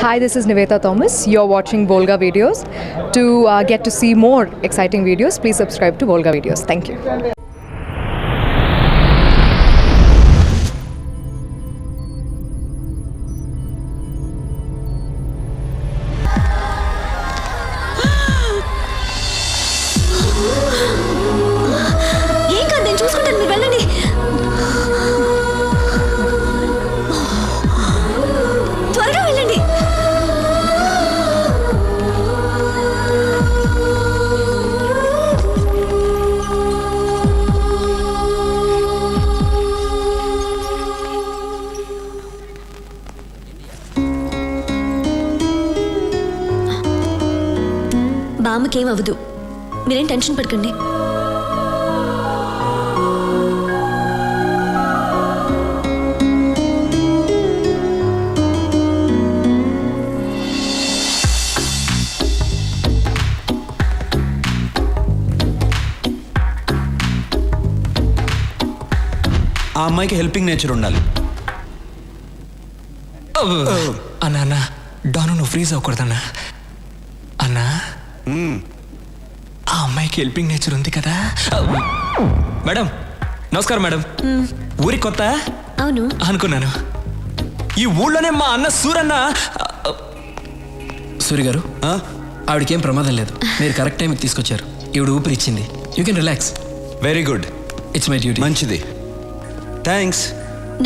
Hi, this is Niveta Thomas. You're watching Volga Videos. To get to see more exciting videos, please subscribe to Volga Videos. Thank you. బామ్మకేం అవ్వదు, మీరేం tension పడకండి. ఆ అమ్మాయికి helping nature ఉండాలి. అన్నా అన్నా డాను నువ్వు ఫ్రీజ్ అవ్వకూడదన్నా. అన్నా ఆ అమ్మాయికి హెల్పింగ్ నేచర్ ఉంది కదా. మేడం నమస్కారం మేడం. ఊరి కొత్త అవును అనుకున్నాను. ఈ ఊళ్ళోనే మా అన్న సూరన్న. సూరి గారు, ఆవిడకేం ప్రమాదం లేదు. మీరు కరెక్ట్ టైంకి తీసుకొచ్చారు. ఈవిడ ఊపిరి ఇచ్చింది. You can relax. Very good. It's my duty. మంచిది, థ్యాంక్స్.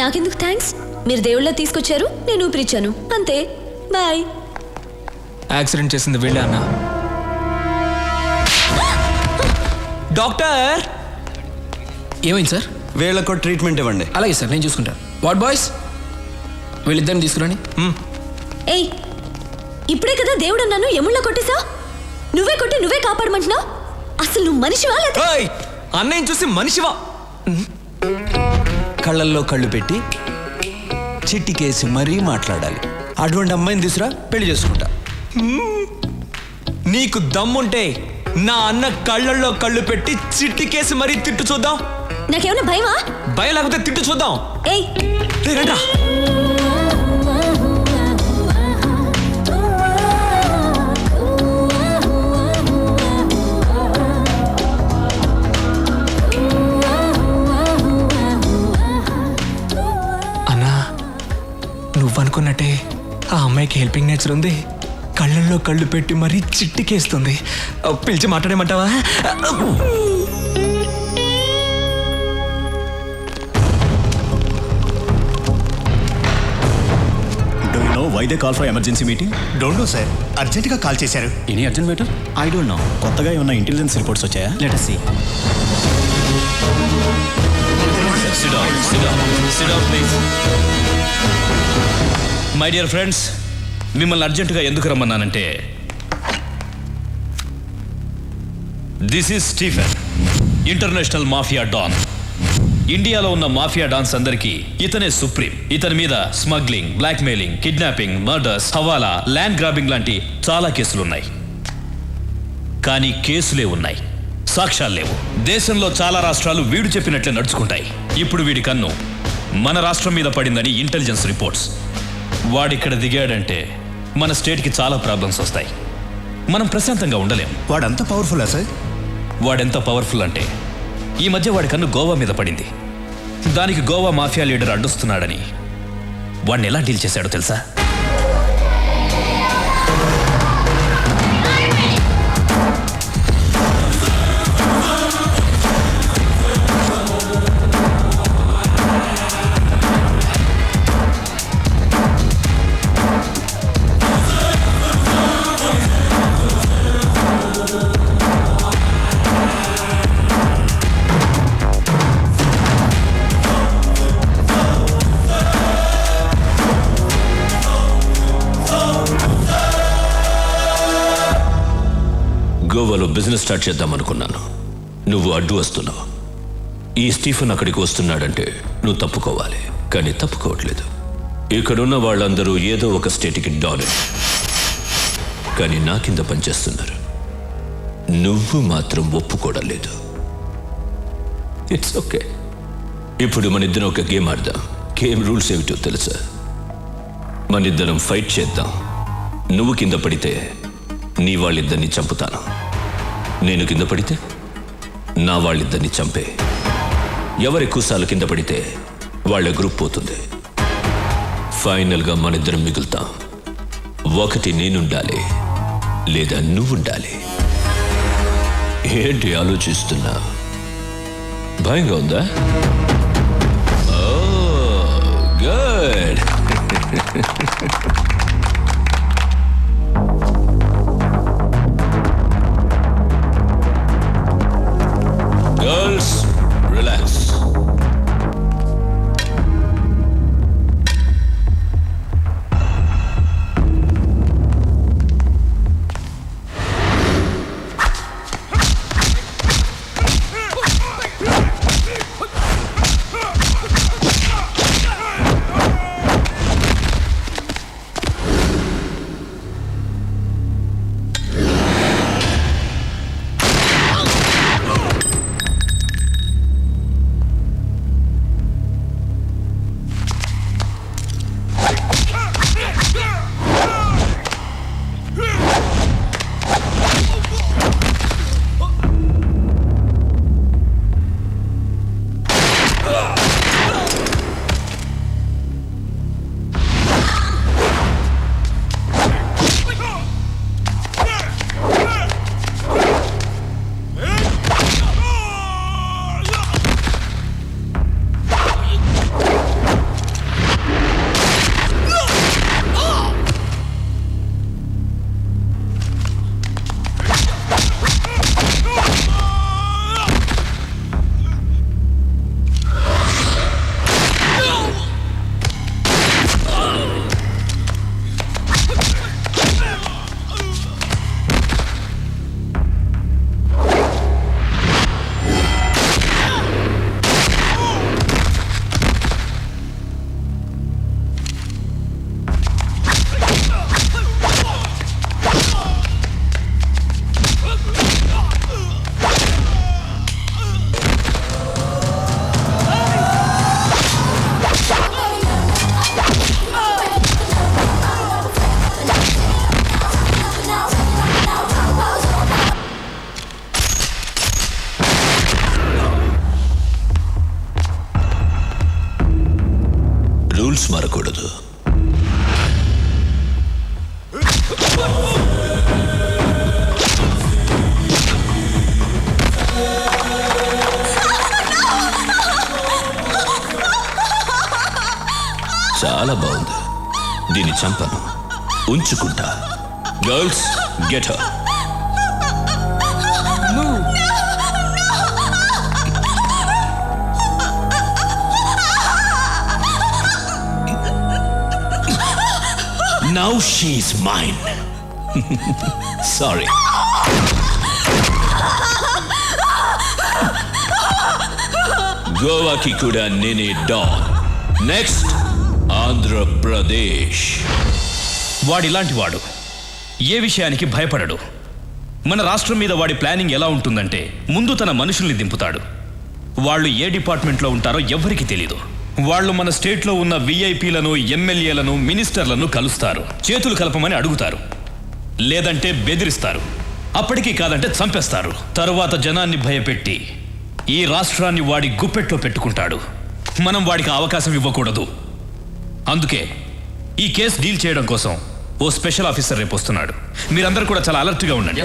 నాకెందుకు థ్యాంక్స్? మీరు దేవుళ్ళ తీసుకొచ్చారు, నేను ఊపిరిచ్చాను, అంతే. బాయ్. యాక్సిడెంట్ చేసింది వీళ్ళే అన్న. డాక్టర్ ఏమైంది సార్? వీళ్ళకు ట్రీట్మెంట్ ఇవ్వండి. అలాగే సార్, నేను చూసుకుంటాను. వాట్ బాయ్స్, వీళ్ళిద్దరిని తీసుకురండి. ఏయ్, ఇప్పుడే కదా దేవుడు అన్నాను, ఎముళ్ళ కొట్టేసా? నువ్వే కొట్టి నువ్వే కాపాడమంటున్నావు. అసలు నువ్వు మనిషివా? అన్నయ్య చూసి మనిషివా? కళ్ళల్లో కళ్ళు పెట్టి చిట్టికేసి మరీ మాట్లాడాలి. అటువంటి అమ్మాయిని తీసురా, పెళ్లి చేసుకుంటా. నీకు దమ్ముంటే నా అన్న కళ్ళల్లో కళ్ళు పెట్టి చిట్టికేసి మరీ తిట్టు చూద్దాం. నాకేమన్నా భయమా? భయం లేకపోతే తిట్టు చూద్దాం. ఏయ్ రండ్రా. అన్నా నువ్వనుకున్నట్టే ఆ అమ్మాయికి హెల్పింగ్ నేచర్ ఉంది. కళ్ళల్లో కళ్ళు పెట్టి మరీ చిట్టికేస్తుంది. పిలిచి మాట్లాడేమంటావా? Do you know why they call for emergency meeting? Don't know, sir. అర్జెంట్గా కాల్ చేశారు. Any urgent matter? I don't know. కొత్తగా ఏమన్నా ఇంటెలిజెన్స్ రిపోర్ట్స్ వచ్చాయా? Let us see. Sit down, please. My dear friends, మిమ్మల్ని అర్జెంటుగా ఎందుకు రమ్మన్నానంటే, this is Stephen, international mafia don. ఇండియాలో ఉన్న మాఫియా డాన్స్ అందరికీ ఇతనే సుప్రీం. ఇతని మీద స్మగ్లింగ్, బ్లాక్మెయిలింగ్, కిడ్నాపింగ్, మర్డర్స్, హవాలా, ల్యాండ్ గ్రాబింగ్ లాంటి చాలా కేసులున్నాయి. కానీ కేసులే ఉన్నాయి, సాక్ష్యాలు లేవు. దేశంలో చాలా రాష్ట్రాలు వీడు చెప్పినట్లే నడుచుకుంటాయి. ఇప్పుడు వీడి కన్ను మన రాష్ట్రం మీద పడిందని ఇంటెలిజెన్స్ రిపోర్ట్స్. వాడిక్కడ దిగాడంటే మన స్టేట్కి చాలా ప్రాబ్లమ్స్ వస్తాయి. మనం ప్రశాంతంగా ఉండలేం. వాడంత పవర్ఫుల్లా సార్? వాడెంత పవర్ఫుల్ అంటే, ఈ మధ్య వాడి కన్ను గోవా మీద పడింది. దానికి గోవా మాఫియా లీడర్ అడ్డొస్తున్నాడని వాడిని ఎలా డీల్ చేశాడో తెలుసా? గోవాలో బిజినెస్ స్టార్ట్ చేద్దాం అనుకున్నాను. నువ్వు అడ్డు వస్తున్నావు. ఈ స్టీఫెన్ అక్కడికి వస్తున్నాడంటే నువ్వు తప్పుకోవాలి, కానీ తప్పుకోవట్లేదు. ఇక్కడున్న వాళ్ళందరూ ఏదో ఒక స్టేట్కి డాన్, కానీ నా కింద పనిచేస్తున్నారు. నువ్వు మాత్రం ఒప్పుకోవడం లేదు. It's okay. ఇప్పుడు మన ఇద్దరం ఒక గేమ్ ఆడదాం. గేమ్ రూల్స్ ఏమిటో తెలుసా? మన ఇద్దరం ఫైట్ చేద్దాం. నువ్వు కింద పడితే నీ వాళ్ళిద్దరిని చంపుతాను, నేను కింద పడితే నా వాళ్ళిద్దరిని చంపే. ఎవరు ఎక్కువసార్లు కింద పడితే వాళ్ళ గ్రూప్ పోతుంది. ఫైనల్గా మనిద్దరం మిగులుతాం. ఒకటి నేనుండాలి లేదా నువ్వుండాలి. ఏంటి ఆలోచిస్తున్నా? భయంగా ఉందా? గుడ్. Girls relax. రూల్స్ మారకూడదు. చాలా బాగుంది. దీన్ని చంపను, ఉంచుకుంటా. Girls get her. Now she's mine. Sorry. గోవాకి కూడా నేనే డాన్. నెక్స్ట్ ఆంధ్రప్రదేశ్. వాడిలాంటి వాడు ఏ విషయానికి భయపడడు. మన రాష్ట్రం మీద వాడి ప్లానింగ్ ఎలా ఉంటుందంటే, ముందు తన మనుషుల్ని దింపుతాడు. వాళ్ళు ఏ డిపార్ట్మెంట్లో ఉంటారో ఎవ్వరికీ తెలీదు. వాళ్ళు మన స్టేట్లో ఉన్న విఐపీలను, ఎమ్మెల్యేలను, మినిస్టర్లను కలుస్తారు. చేతులు కలపమని అడుగుతారు, లేదంటే బెదిరిస్తారు. అప్పటికీ కాదంటే చంపేస్తారు. తరువాత జనాన్ని భయపెట్టి ఈ రాష్ట్రాన్ని వాడి గుప్పెట్లో పెట్టుకుంటాడు. మనం వాడికి అవకాశం ఇవ్వకూడదు. అందుకే ఈ కేసు డీల్ చేయడం కోసం ఓ స్పెషల్ ఆఫీసర్ రేపు వస్తున్నాడు. మీరందరూ కూడా చాలా అలర్ట్గా ఉండండి.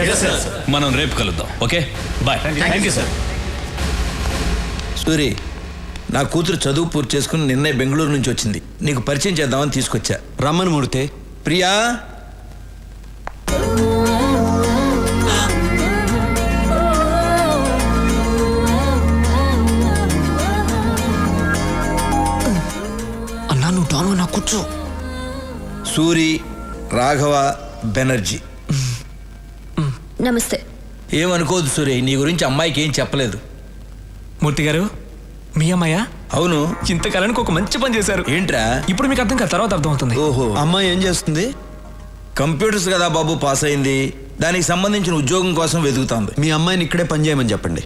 మనం రేపు కలుద్దాం. Okay, bye. Thank you sir. Suri, నా కూతురు చదువు పూర్తి చేసుకుని నిన్నే బెంగళూరు నుంచి వచ్చింది. నీకు పరిచయం చేద్దామని తీసుకొచ్చా. రమ్మని ముడితే. ప్రియా, అన్నా నువ్వు డాను, నా కూర్చో. సూరి, రాఘవ బెనర్జీ. నమస్తే. ఏమనుకోవద్దు సూరి, నీ గురించి అమ్మాయికి ఏం చెప్పలేదు. మూర్తి గారు, మీ అమ్మాయ? అవును. ఇంతకాలానికి ఒక మంచి పని చేశారు. ఏంట్రా? ఇప్పుడు మీకు అర్థం కాదు, తర్వాత అర్థం అవుతుంది. ఓహో, అమ్మాయి ఏం చేస్తుంది? కంప్యూటర్స్ కదా బాబు, పాస్ అయింది. దానికి సంబంధించిన ఉద్యోగం కోసం వెతుకుతాంది. మీ అమ్మాయిని ఇక్కడే పని చేయమని చెప్పండి.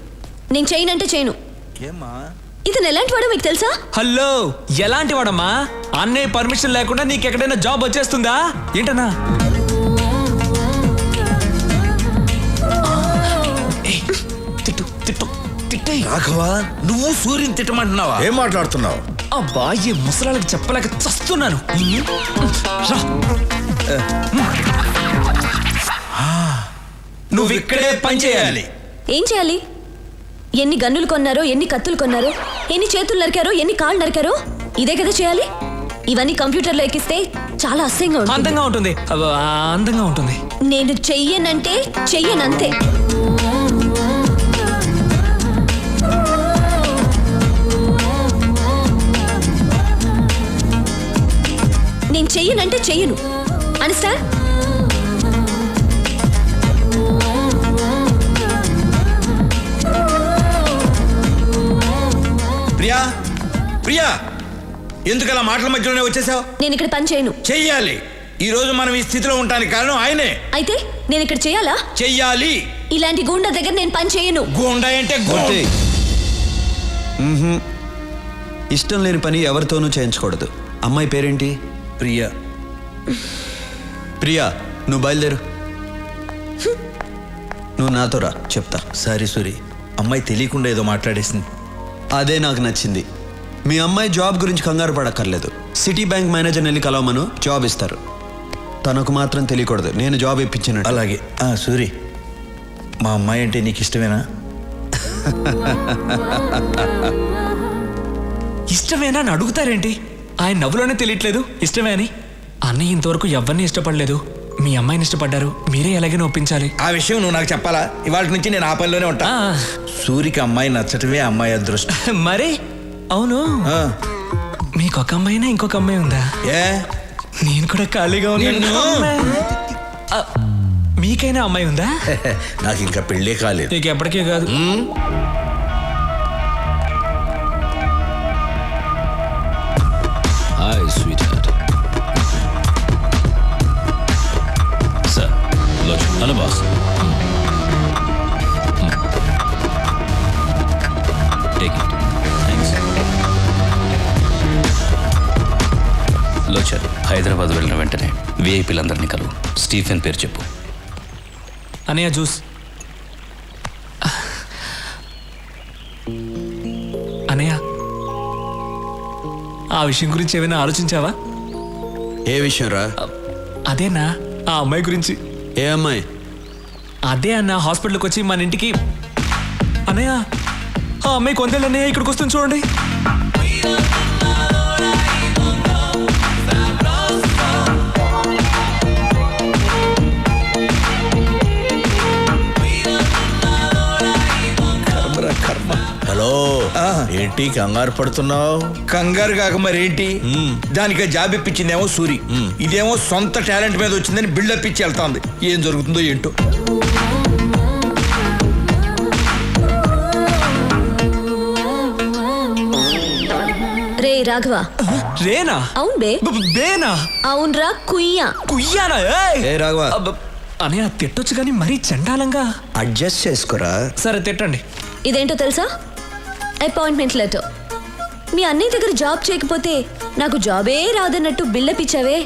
నేను చేయనంటే చేయను. ఏమ్మా? ఇతను ఎలాంటి వాడో మీకు తెలుసా? హలో, ఎలాంటి వాడమ్మా? అన్నయ్య పర్మిషన్ లేకుండా నీకు ఎక్కడైనా జాబ్ వచ్చేస్తుందా ఏంటన్నా? రాఘవ నువ్వు సూర్యుని తిట్టమంటున్నావా? ఏం మాట్లాడుతున్నావు? అబ్బా ఈ ముసలాళ్ళకి చెప్పలేక చస్తున్నాను. రా. నువ్వు ఇక్కడే పని చేయాలి. ఏం చేయాలి? ఎన్ని గన్నులు కొన్నారో, ఎన్ని కత్తులు కొన్నారో, ఎన్ని చేతులు నరికారో, ఎన్ని కాళ్ళు నరికారో, ఇదే కదా చేయాలి. ఇవన్నీ కంప్యూటర్లో ఎక్కిస్తే చాలా అసహ్యంగా ఉంటుంది. అందంగా ఉంటుంది. అబ్బా, అందంగా ఉంటుంది. నేను చెయ్యనంటే చెయ్యనంతే. నేను చెయ్యనంటే చెయ్యను. అండర్స్టాండ్? ప్రియా, ప్రియా, ఎందుకు అలా మాటల మధ్యలోనే వచ్చేసావు? నేను ఇక్కడ పని చేయను. చెయ్యాలి. ఈ రోజు మనం ఈ స్థితిలో ఉండడానికి కారణం ఆయనే. అయితే నేను ఇక్కడ చేయాలా? చెయ్యాలి. ఇలాంటి గూండా దగ్గర నేను పని చేయను. గూండా అంటే ఇష్టం లేని పని ఎవరితోనూ చేయించకూడదు. అమ్మాయి పేరేంటి? ప్రియా. ప్రియా, నువ్వు బయలుదేరు. నువ్వు నాతో రా, చెప్తా. సారీ సూరి, అమ్మాయి తెలియకుండా ఏదో మాట్లాడేసింది. అదే నాకు నచ్చింది. మీ అమ్మాయి జాబ్ గురించి కంగారు పడక్కర్లేదు. సిటీ బ్యాంక్ మేనేజర్ని వెళ్ళి కలవమను, జాబ్ ఇస్తారు. తనకు మాత్రం తెలియకూడదు నేను జాబ్ ఇప్పించినట్టు. అలాగే. సూరి, మా అమ్మాయి అంటే నీకు ఇష్టమేనా? ఇష్టమేనా అని అడుగుతారేంటి? ఆయన నవ్వులోనే తెలియట్లేదు ఇష్టమే అని. అన్నయ్య ఇంతవరకు ఎవరిని ఇష్టపడలేదు. మీ అమ్మాయిని ఇష్టపడ్డారు. మీరే ఎలాగైనా ఒప్పించాలి. ఆ విషయం నువ్వు నాకు చెప్పాలా? ఇవాళ నుంచి నేను ఆ పనిలోనే ఉంటా. సూరికి అమ్మాయి నచ్చటమే అమ్మాయి అదృష్టం. మరి అవును, మీకు ఒక అమ్మాయినా ఇంకొక అమ్మాయి ఉందా? ఏ, నేను కూడా ఖాళీగా ఉన్నాను. మీకైనా అమ్మాయి ఉందా? నాకు ఇంకా పెళ్ళే కాలేదు. నీకు ఎప్పటికీ కాదు. Hi sweet heart. Sir Lochan. Hello boss. Take it. Thanks. Lochan, Hyderabad వెళ్ళిన వెంటనే విఐపీలందరినీ కలువు. స్టీఫెన్ పేరు చెప్పు. అనయ్య జ్యూస్. అనయ్య, ఆ విషయం గురించి ఏమైనా ఆలోచించావా? ఏ విషయం రా? అదేనా, ఆ అమ్మాయి గురించి. ఏ అమ్మాయి? అదే అన్న, హాస్పిటల్కి వచ్చి మన ఇంటికి. అన్నయ్య, ఆ అమ్మాయి కొందేళ్ళు అన్నయ్య ఇక్కడికి వస్తుంది చూడండి. హలో, ఏంటి కంగారు పడుతున్నావు? కంగారు కాక మరేంటి? దానికి జాబ్ ఇప్పించిందేమో సూరి, ఇదేమో సొంత టాలెంట్ మీద వచ్చిందని బిల్డప్ ఇచ్చి వెళ్తాంది. ఏం జరుగుతుందో ఏంటో. రే రాఘవ. రేనా? అవును బే. బేనా? అవునరా కుయ్యా. కుయ్యానా? ఏ రాఘవ, అనయ్య తిట్టొచ్చు కానీ మరీ చండాలంగా. అడ్జస్ట్ చేసుకోరా. సరే తిట్టండి. ఇదేంటో తెలుసా? Appointment letter. మీ అన్నయ్య దగ్గర జాబ్ చేయకపోతే నాకు జాబే రాదన్నట్టు బిల్డప్ ఇచ్చావే.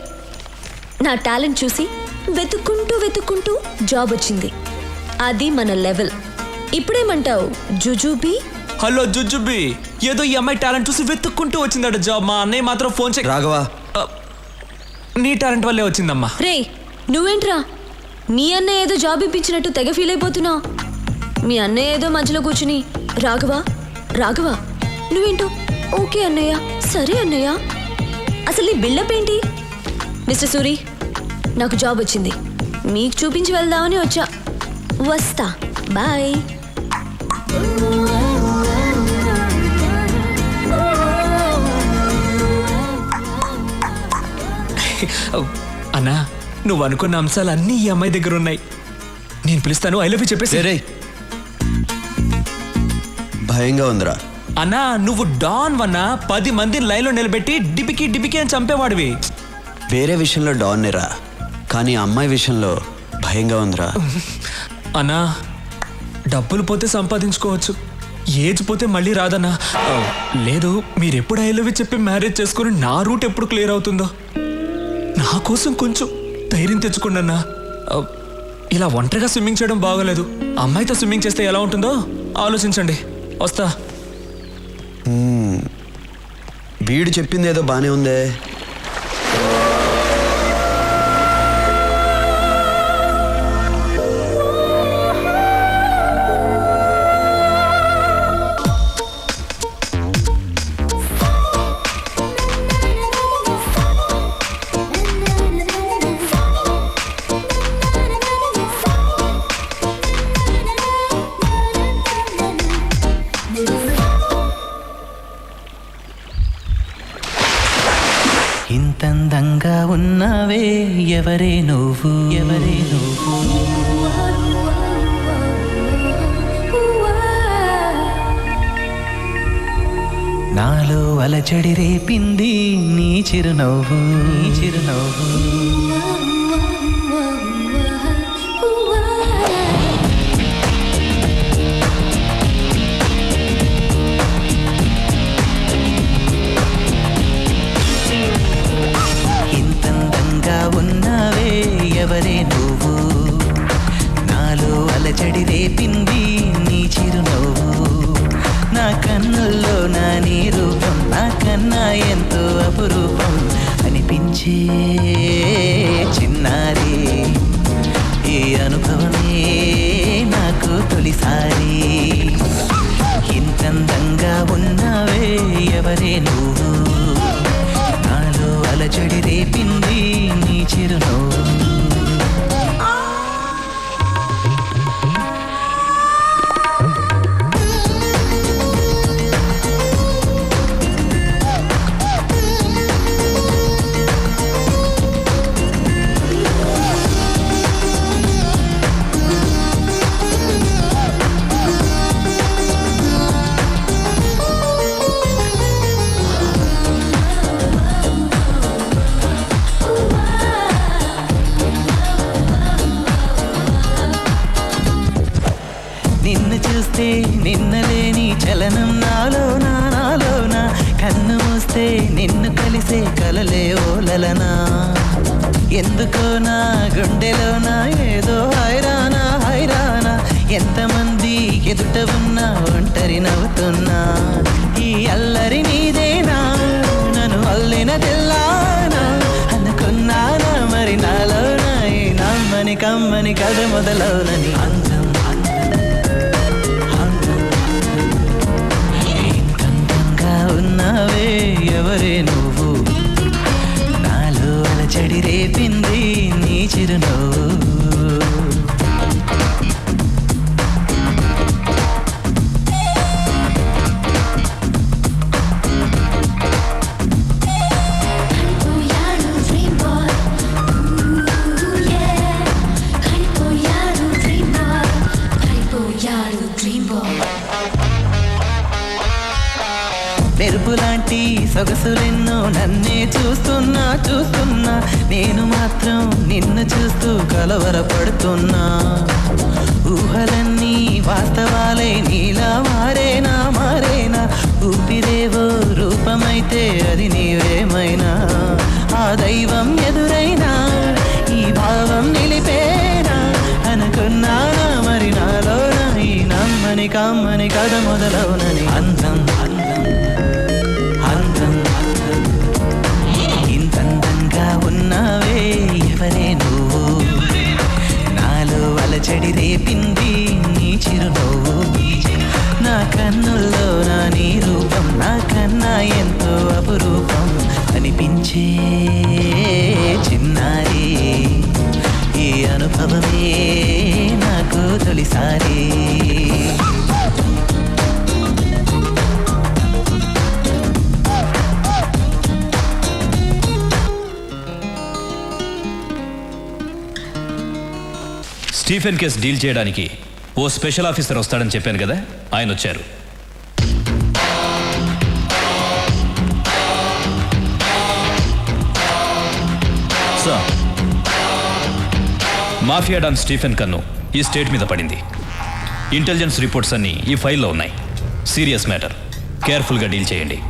నా టాలెంట్ చూసి వెతుక్కుంటూ జాబ్ వచ్చింది. అది మన లెవెల్. ఇప్పుడేమంటావు జుజుబీ? హలో జుజుబీ, ఏదో ఈ అమ్మాయి టాలెంట్ చూసి వెతుక్కుంటూ వచ్చిందట జాబ్. మా అన్నయ్య మాత్రం ఫోన్ చేయి. రాఘవ, నీ టాలెంట్ వల్లే వచ్చిందమ్మా. రే నువ్వేంట్రా మీ అన్నయ్య ఏదో జాబ్ ఇప్పించినట్టు తెగ ఫీల్ అయిపోతున్నావు. మీ అన్నయ్య ఏదో మధ్యలో కూర్చుని రాఘవ రాఘవ నువ్వేంటో ఓకే అన్నయ్య, సరే అన్నయ్య. అసలు నీ బిల్డప్ ఏంటి? మిస్టర్ సూరి, నాకు జాబ్ వచ్చింది. మీకు చూపించి వెళ్దామని వచ్చా. వస్తా, బాయ్. అన్నా, నువ్వు అనుకున్న అంశాలు అన్నీ ఈ అమ్మాయి దగ్గర ఉన్నాయి. నేను పిలుస్తాను, ఐ లవ్ యూ చెప్పేసి. రే, భయంగా ఉందిరా. అన్నా, నువ్వు డాన్ వన్నా 10 మందిని లైన్లో నిలబెట్టి డిపికి అని చంపేవాడివి. వేరే విషయంలో డాన్నేరా, కానీ అమ్మాయి విషయంలో భయంగా ఉందిరా. అన్నా, డబ్బులు పోతే సంపాదించుకోవచ్చు, ఏజ్ పోతే మళ్ళీ రాదన్నా. లేదు, మీరెప్పుడు ఐ లవ్ యూ చెప్పి మ్యారేజ్ చేసుకుని నా రూట్ ఎప్పుడు క్లియర్ అవుతుందో. నా కోసం కొంచెం ధైర్యం తెచ్చుకోండి అన్నా. ఇలా ఒంటరిగా స్విమ్మింగ్ చేయడం బాగోలేదు. అమ్మాయితో స్విమ్మింగ్ చేస్తే ఎలా ఉంటుందో ఆలోచించండి. వస్తా. వీడు చెప్పింది ఏదో బానే ఉందే. ఇంతందంగా ఉన్నావే ఎవరే నువ్వు, ఎవరే నువ్వు, నాలో అలచడి రేపింది నీ చిరునవ్వు, నీ చిరునవ్వు. ఉన్నావే ఎవరే నువ్వు, నాలో అలచడి రేపింది నీ చిరునవ్వు. నా కన్నుల్లో నా నీ రూపం నాకన్నా ఎంతో అపురూపం అనిపించే చిన్నారి. ఈ అనుభవమే నాకు తొలిసారి. ఇంతందంగా ఉన్నావే ఎవరే నువ్వు, నాలో అలచడి రేపింది నీ చిరునవ్వు. నిన్ను చూస్తే నిన్నలేని చలనం నాలోనా, నాలోనా. కన్ను మూస్తే నిన్ను కలిసే కలలే ఓలలనా. ఎందుకో నా గుండెలోనా ఏదో హైరానా, హైరానా. ఎంతమంది ఎదుట ఉన్నా ఒంటరి నవ్వుతున్నా. ఈ అల్లరి నీదేనా, నన్ను అల్లిన తెల్లానా. అనుకున్నానా మరి నాలోనా ఈ నమ్మని కమ్మని కథ మొదలవునని. అందం ఉన్నావే ఎవరే నువ్వు, నాలో అలచడి రేపింది నీ చిరునవ్వు. మెరుపులాంటి సొగసులెన్నో నన్నే చూస్తున్నా, చూస్తున్నా. నేను మాత్రం నిన్ను చూస్తూ కలవరపడుతున్నా. ఊహలన్నీ వాస్తవాలే నీలా మారేనా, మారేనా. ఊపిరేవో రూపమైతే అది నీవేమైనా. ఆ దైవం ఎదురైనా ఈ భావం నిలిపేనా. అనుకున్నానా మరి నాలోనా ఈ నమ్మని కమ్మని కథ మొదలవునని. అందం అందం ఇంతందంగా ఉన్నావే ఎవరే నువ్వు, నాలో అలచడి రేపింది నీ చిరునవ్వు. నా కన్నుల్లో నా నీ రూపం నాకన్నా ఎంతో అపురూపం అనిపించే చిన్నారి. ఈ అనుభవమే నాకు తొలిసారి. స్టీఫెన్ కేసు డీల్ చేయడానికి ఓ స్పెషల్ ఆఫీసర్ వస్తాడని చెప్పాను కదా, ఆయన వచ్చారు. సార్, మాఫియా డాన్ స్టీఫెన్ కన్ను ఈ స్టేట్ మీద పడింది. ఇంటెలిజెన్స్ రిపోర్ట్స్ అన్నీ ఈ ఫైల్లో ఉన్నాయి. సీరియస్ మ్యాటర్, కేర్ఫుల్గా డీల్ చేయండి.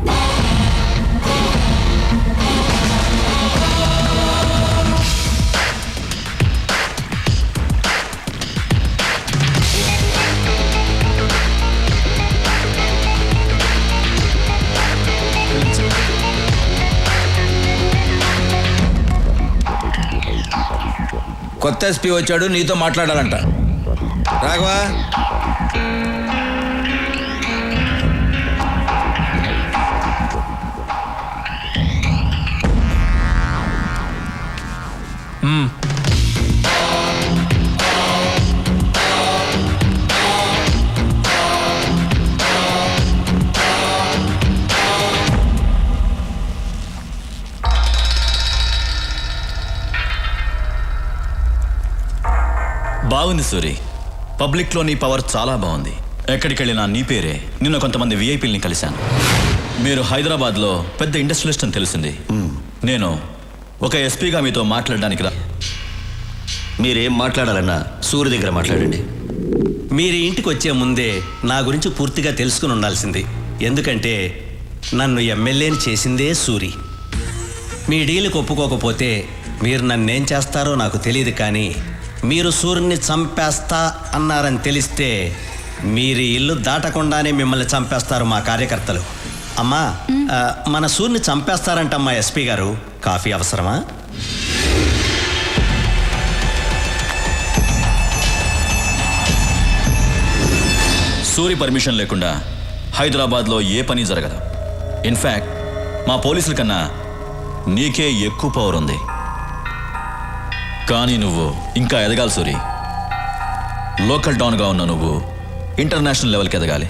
కొత్త ఎస్పీ వచ్చాడు, నీతో మాట్లాడాలంట. రాఘవా, బాగుంది సూరి. పబ్లిక్లో నీ పవర్ చాలా బాగుంది. ఎక్కడికి వెళ్ళినా నీ పేరే. నిన్న కొంతమంది విఐపీలని కలిశాను. మీరు హైదరాబాద్లో పెద్ద ఇండస్ట్రియలిస్ట్ అని తెలిసింది. నేను ఒక ఎస్పీగా మీతో మాట్లాడడానికి మీరేం మాట్లాడాలన్నా సూర్య దగ్గర మాట్లాడండి. మీరు ఇంటికి వచ్చే ముందే నా గురించి పూర్తిగా తెలుసుకుని ఉండాల్సింది. ఎందుకంటే నన్ను ఎమ్మెల్యేని చేసిందే సూరి. మీ డీల్కి ఒప్పుకోకపోతే మీరు నన్నేం చేస్తారో నాకు తెలియదు, కానీ మీరు సూర్యుని చంపేస్తా అన్నారని తెలిస్తే మీరు ఇల్లు దాటకుండానే మిమ్మల్ని చంపేస్తారు మా కార్యకర్తలు. అమ్మా, మన సూర్యుని చంపేస్తారంటమ్మా ఎస్పీ గారు. కాఫీ అవసరమా? సూరి పర్మిషన్ లేకుండా హైదరాబాద్లో ఏ పని జరగదు. ఇన్ఫ్యాక్ట్ మా పోలీసుల కన్నా నీకే ఎక్కువ పవర్ ఉంది. కానీ నువ్వు ఇంకా ఎదగాలి సూరి. లోకల్ డాన్గా ఉన్న నువ్వు ఇంటర్నేషనల్ లెవెల్కి ఎదగాలి.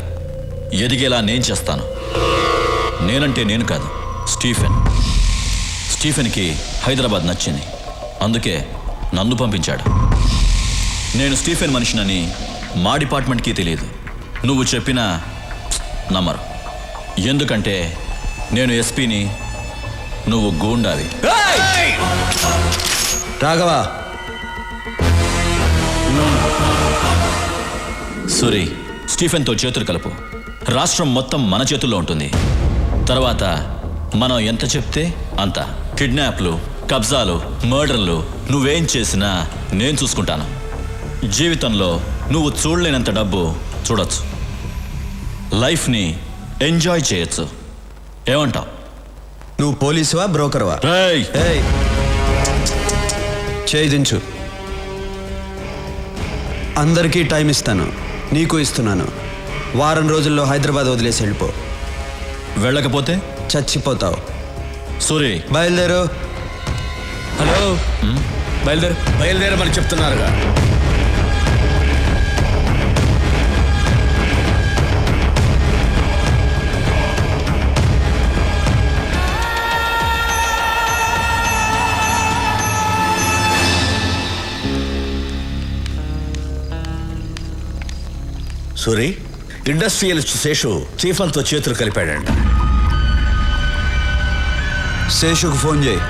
ఎదిగేలా నేను చేస్తాను. నేనంటే నేను కాదు, స్టీఫెన్కి హైదరాబాద్ నచ్చింది. అందుకే నన్ను పంపించాడు. నేను స్టీఫెన్ మనిషినని మా డిపార్ట్మెంట్కి తెలియదు. నువ్వు చెప్పినా నమ్మరు. ఎందుకంటే నేను ఎస్పీని, నువ్వు గూండావి. రాఘవా, సూరి, స్టీఫెన్తో చేతులు కలుపు. రాష్ట్రం మొత్తం మన చేతుల్లో ఉంటుంది. తర్వాత మనం ఎంత చెప్తే అంత. కిడ్నాప్లు, కబ్జాలు, మర్డర్లు నువ్వేం చేసినా నేను చూసుకుంటాను. జీవితంలో నువ్వు చూడలేనంత డబ్బు చూడొచ్చు. లైఫ్ని ఎంజాయ్ చేయొచ్చు. ఏమంటావు? నువ్వు పోలీసువా, బ్రోకర్వా? ఏయ్, చేయించు. అందరికీ టైం ఇస్తాను, నీకు ఇస్తున్నాను. వారం రోజుల్లో హైదరాబాద్ వదిలేసి వెళ్ళిపో. వెళ్ళకపోతే చచ్చిపోతావు. సూరి, బయలుదేరు. హలో, బయలుదేరమని చెప్తున్నారుగా. సూరి, ఇండస్ట్రియలిస్ట్ శేషు స్టీఫెన్తో చేతులు కలిపాడంట. శేషుకు ఫోన్ చేయి.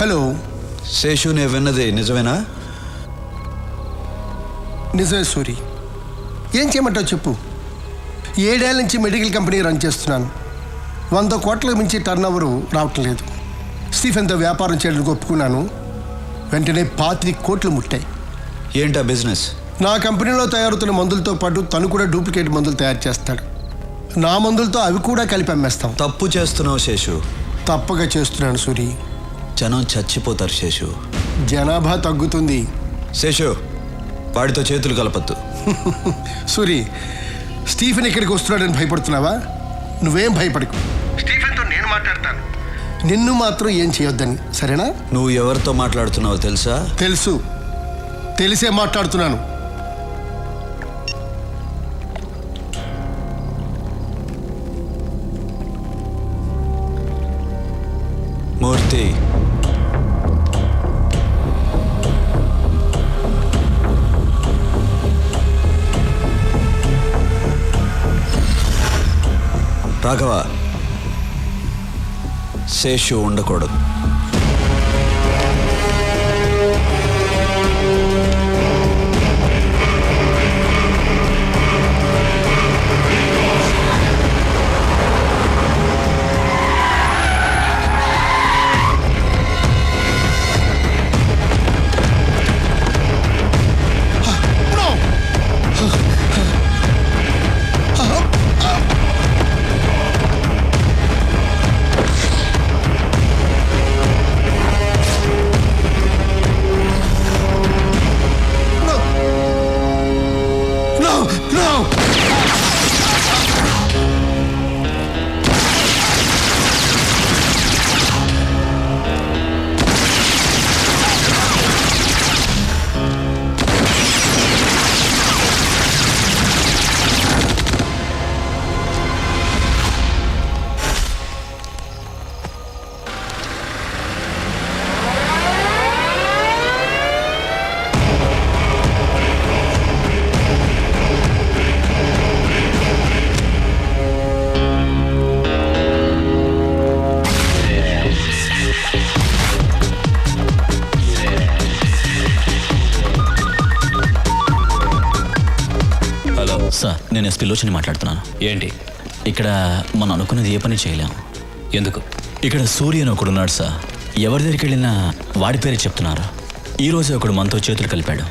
హలో శేషు, నేను విన్నది నిజమేనా? నిజమే సూరి. ఏం చేయమంటావు చెప్పు. 7 ఏళ్ల నుంచి మెడికల్ కంపెనీ రన్ చేస్తున్నాను. 100 కోట్లకు మించి టర్న్ ఓవర్ రావటం లేదు. స్టీఫెన్తో వ్యాపారం చేయడానికి ఒప్పుకున్నాను. వెంటనే 25 కోట్లు ముట్టాయి. ఏంటా బిజినెస్? నా కంపెనీలో తయారవుతున్న మందులతో పాటు తను కూడా డూప్లికేట్ మందులు తయారు చేస్తాడు. నా మందులతో అవి కూడా కలిపి అమ్మేస్తాం. తప్పు చేస్తున్నావు శేషు. తప్పగా చేస్తున్నాను సూరి. జనం చచ్చిపోతారు శేషు. జనాభా తగ్గుతుంది. శేషు, వాడితో చేతులు కలపద్దు. సూరి, స్టీఫెన్ ఇక్కడికి వస్తున్నాడని భయపడుతున్నావా? నువ్వేం భయపడకు. స్టీఫెన్తో నేను మాట్లాడతాను. నిన్ను మాత్రం ఏం చేయొద్దని, సరేనా? నువ్వు ఎవరితో మాట్లాడుతున్నావో తెలుసా? తెలుసు, తెలిసే మాట్లాడుతున్నాను. మూర్తి, రాఘవ, శేషు ఉండకూడదు. సార్ నేను ఎస్పీ లోచని మాట్లాడుతున్నాను. ఏంటి? ఇక్కడ మనం అనుకున్నది ఏ పని చేయలేం. ఎందుకు? ఇక్కడ సూర్య అని ఒకడు ఉన్నాడు సార్. ఎవరి దగ్గరికి వెళ్ళినా వాడి పేరే చెప్తున్నారు. ఈరోజే ఒకడు మనతో చేతులు కలిపాడు,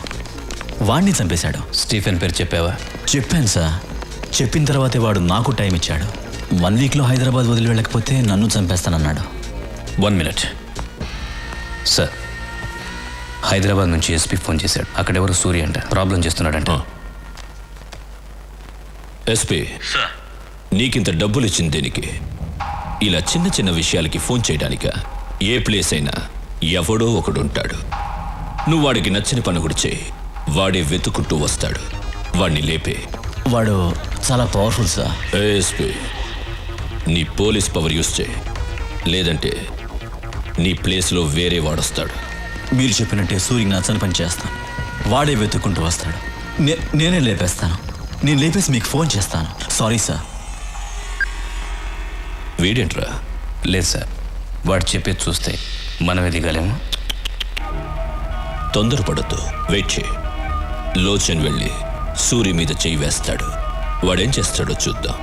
వాడిని చంపేశాడు. స్టీఫెన్ పేరు చెప్పావా? చెప్పాను సార్. చెప్పిన తర్వాతే వాడు నాకు టైం ఇచ్చాడు. 1 వీక్లో హైదరాబాద్ వదిలి వెళ్ళకపోతే నన్ను చంపేస్తానన్నాడు. 1 మినిట్ సార్. హైదరాబాద్ నుంచి ఎస్పీ ఫోన్ చేశాడు. అక్కడెవరు సూర్య అంట ప్రాబ్లం చేస్తున్నాడంట. ఎస్పీ, నీకింత డబ్బులు ఇచ్చింది దేనికి? ఇలా చిన్న చిన్న విషయాలకి ఫోన్ చేయడానిక? ఏ ప్లేస్ అయినా ఎవడో ఒకడు ఉంటాడు. నువ్వు వాడికి నచ్చిన పని కూడా చేయి, వాడే వెతుకుంటూ వస్తాడు. వాడిని లేపే. వాడు చాలా పవర్ఫుల్ సార్. ఎస్పీ, నీ పోలీస్ పవర్ యూస్ చేయి, లేదంటే నీ ప్లేస్లో వేరే వాడొస్తాడు. మీరు చెప్పినట్టే సూర్యకి నచ్చని పని చేస్తాను. వాడే వెతుక్కుంటూ వస్తాడు. నేనే లేపేస్తాను. నేను లేపేసి మీకు ఫోన్ చేస్తాను. Sorry sir. వీడేంట్రా? లేదు సార్, వాడు చెప్పేది చూస్తే మనమే దిగాలేము. తొందరపడద్దు, వెయిట్ చేయి. లోచన్ వెళ్ళి సూర్య మీద చెయ్యి వేస్తాడు. వాడేం చేస్తాడో చూద్దాం.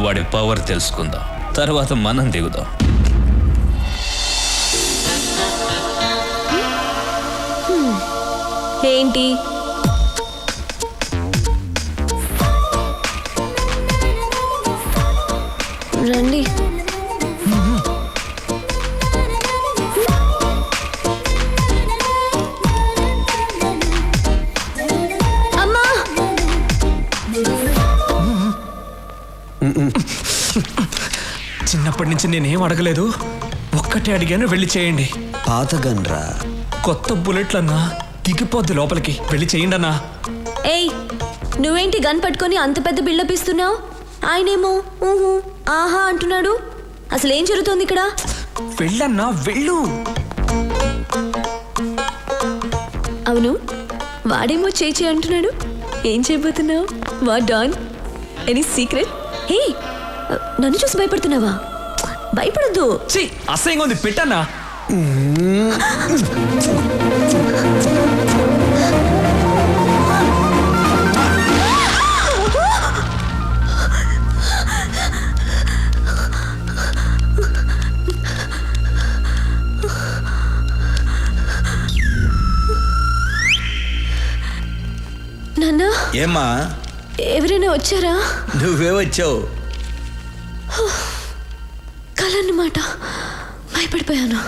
వాడి పవర్ తెలుసుకుందాం, తర్వాత మనం దిగుదాం. ఏంటి? రండి. అమ్మా! చిన్నప్పటి నుంచి నేనేం అడగలేదు, ఒక్కటే అడిగాను, వెళ్ళి చేయండి. పాత గన్రా, కొత్త బుల్లెట్లన్నా దిగిపోద్ది లోపలికి, వెళ్ళి చేయండి అన్నా. ఏయ్, నువ్వేంటి గన్ పట్టుకొని అంత పెద్ద బిల్డప్ ఇస్తున్నావు? ఆయనేమో ఊహు ఆహా అంటున్నాడు. అసలు ఏం జరుగుతోంది ఇక్కడ? వెళ్ళన్నా, వెళ్ళు. అవును, వాడేమో చేయి అంటున్నాడు. ఏం చేయబోతున్నావు? వా డాన్, ఎనీ సీక్రెట్? హే, నన్ను చూసి భయపడుతున్నావా? భయపడద్దు. అసహ్యంగా ఉంది, పెట్టన్నా. నాన్న, ఏమ్మా? ఎవరైనా వచ్చారా? నువ్వే వచ్చావు. కలన్నమాట, భయపడిపోయాను.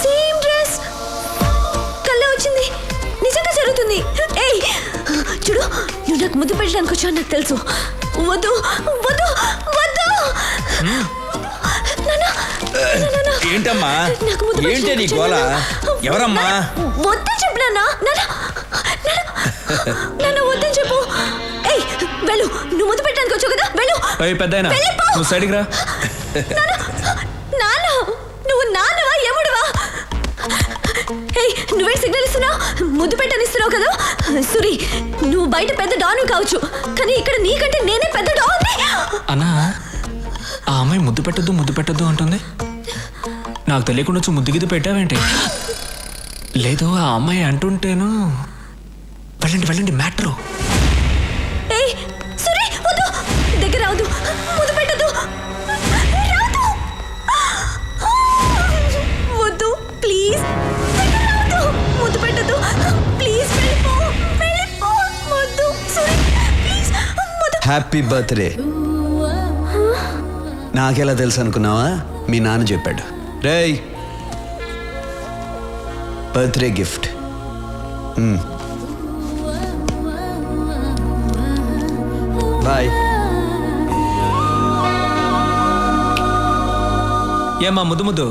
సేమ్ డ్రెస్, కళ్ళ వచ్చింది. నిజంగా జరుగుతుంది. ఏయ్ చూడు, నువ్వు నాకు ముద్దు పెట్టడానికి వచ్చావు నాకు తెలుసు. వద్దు వద్దు వద్దు. ఏంటమ్మా? ఏంటి నీ గోల? ఎవరమ్మా? వద్దని చెప్పు నాన్న. నాన్న వద్దని చెప్పు. ఏయ్ వెళ్ళు, నువ్వు ముద్దు పెట్టడానికి వచ్చావు కదా, వెళ్ళు. పెద్దాయనా, నువ్వు సైడ్కి రా. నాన్న, నువ్వు నాన్నవా ఎముడువా? ఏయ్, నువ్వే సిగ్నల్ ఇస్తున్నావు, ముద్దు పెట్టనిస్తున్నావు కదా. సురి, నువ్వు బయట పెద్ద డాను కావచ్చు, కానీ ఇక్కడ నీకంటే నేనే పెద్ద డాన్. అన్నా, ఆ అమ్మాయి ముద్దు పెట్టద్దు అంటుంది. నాకు తెలియకుండా వచ్చి ముద్దు గిద్దు పెట్టావేంటి? లేదు, ఆ అమ్మాయి అంటుంటేను. వెళ్ళండి మ్యాటరు. ఏయ్ సురి, వద్దు, దగ్గర రావద్దు, ముద్దు పెట్టద్దు, వద్దు ప్లీజ్, ముద్దు పెట్టద్దు ప్లీజ్, వెళ్ళిపో, వద్దు సురి ప్లీజ్. Happy birthday. నాకెలా తెలుసు అనుకున్నావా? మీ నాన్న చెప్పాడు. రేయ్, బర్త్డే గిఫ్ట్. బాయ్. ఏమా ముద్దు?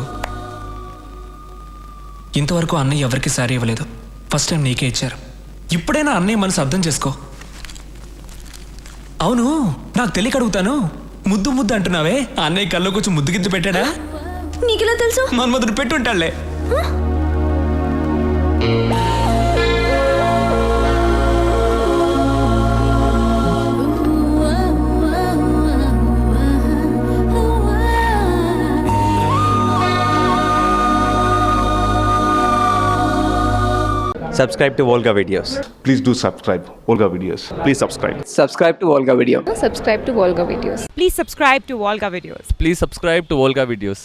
ఇంతవరకు అన్నయ్య ఎవరికి సారీ ఇవ్వలేదు, ఫస్ట్ టైం నీకే ఇచ్చారు. ఇప్పుడైనా అన్నయ్య మనసు అర్థం చేసుకో. అవును, నాకు తెలియక అడుగుతాను, ముద్దు అంటున్నావే, అన్నయ్య కళ్ళకు వచ్చి ముద్దు గిద్దు పెట్టాడా? నీకెలా తెలుసు? మన్మధుడు పెట్టుంటాళ్లే. Subscribe to Volga Videos. Please do subscribe Volga Videos. Please subscribe. Subscribe to Volga Video. Subscribe to Volga Videos. Please subscribe to Volga Videos. Please subscribe to Volga Videos.